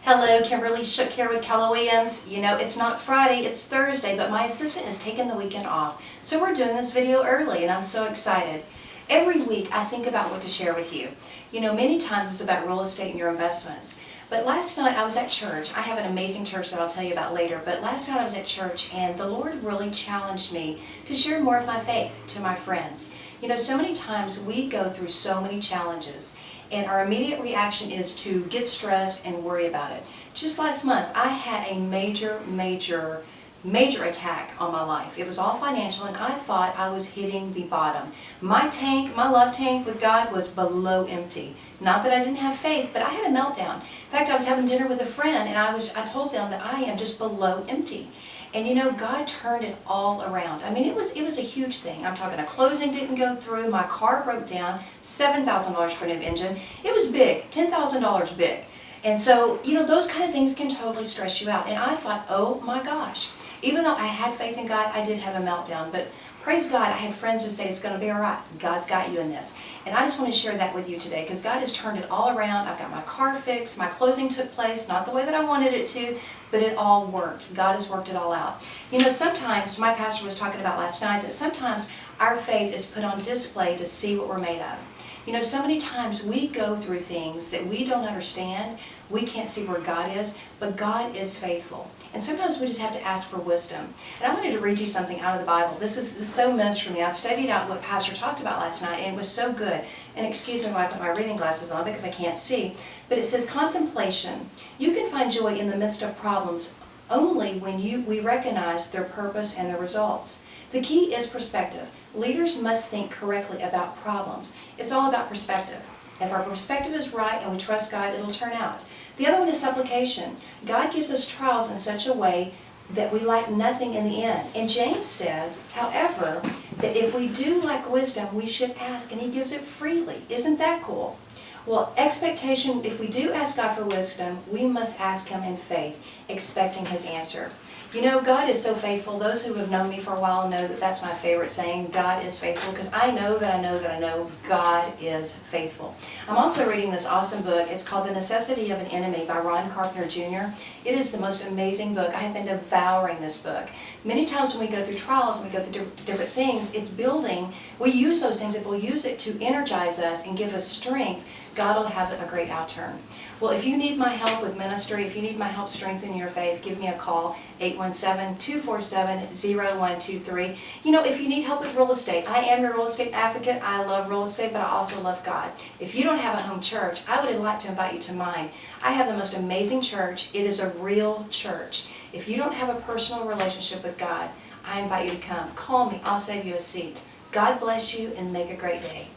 Hello, Kimberly Shook here with Keller Williams. You know, it's not Friday, it's Thursday, but my assistant is taking the weekend off. So we're doing this video early and I'm so excited. Every week I think about what to share with you. You know, many times it's about real estate and your investments. But last night I was at church. I have an amazing church that I'll tell you about later. But last night I was at church and the Lord really challenged me to share more of my faith to my friends. You know, so many times we go through so many challenges and our immediate reaction is to get stressed and worry about it. Just last month I had a major attack on my life. It was all financial and I thought I was hitting the bottom. My tank, my love tank with God was below empty. Not that I didn't have faith, but I had a meltdown. In fact, I was having dinner with a friend and I told them that I am just below empty. And you know, God turned it all around. I mean, it was a huge thing. I'm talking a closing didn't go through, my car broke down, $7,000 for a new engine. It was big, $10,000 big. And so, you know, those kind of things can totally stress you out. And I thought, oh my gosh, even though I had faith in God, I did have a meltdown. But praise God, I had friends who say it's going to be all right. God's got you in this. And I just want to share that with you today because God has turned it all around. I've got my car fixed. My closing took place, not the way that I wanted it to, but it all worked. God has worked it all out. You know, sometimes, my pastor was talking about last night, that sometimes our faith is put on display to see what we're made of. You know, so many times we go through things that we don't understand. We can't see where God is, but God is faithful. And sometimes we just have to ask for wisdom. And I wanted to read you something out of the Bible. This is so ministered to me. I studied out what Pastor talked about last night, and it was so good. And excuse me while I put my reading glasses on because I can't see. But it says, contemplation. You can find joy in the midst of problems only when we recognize their purpose and their results. The key is perspective. Leaders must think correctly about problems. It's all about perspective. If our perspective is right and we trust God, it'll turn out. The other one is supplication. God gives us trials in such a way that we lack nothing in the end. And James says, however, that if we do lack wisdom, we should ask, and He gives it freely. Isn't that cool? Well, expectation, if we do ask God for wisdom, we must ask Him in faith, expecting His answer. You know, God is so faithful. Those who have known me for a while know that that's my favorite saying, God is faithful, because I know God is faithful. I'm also reading this awesome book. It's called The Necessity of an Enemy by Ron Carpenter Jr. It is the most amazing book. I have been devouring this book. Many times when we go through trials and we go through different things, it's building. We use those things. If we'll use it to energize us and give us strength, God will have a great outturn. Well, if you need my help with ministry, if you need my help strengthening your faith, give me a call, 817-247-0123. You know, if you need help with real estate, I am your real estate advocate. I love real estate, but I also love God. If you don't have a home church, I would like to invite you to mine. I have the most amazing church. It is a real church. If you don't have a personal relationship with God, I invite you to come. Call me. I'll save you a seat. God bless you and make a great day.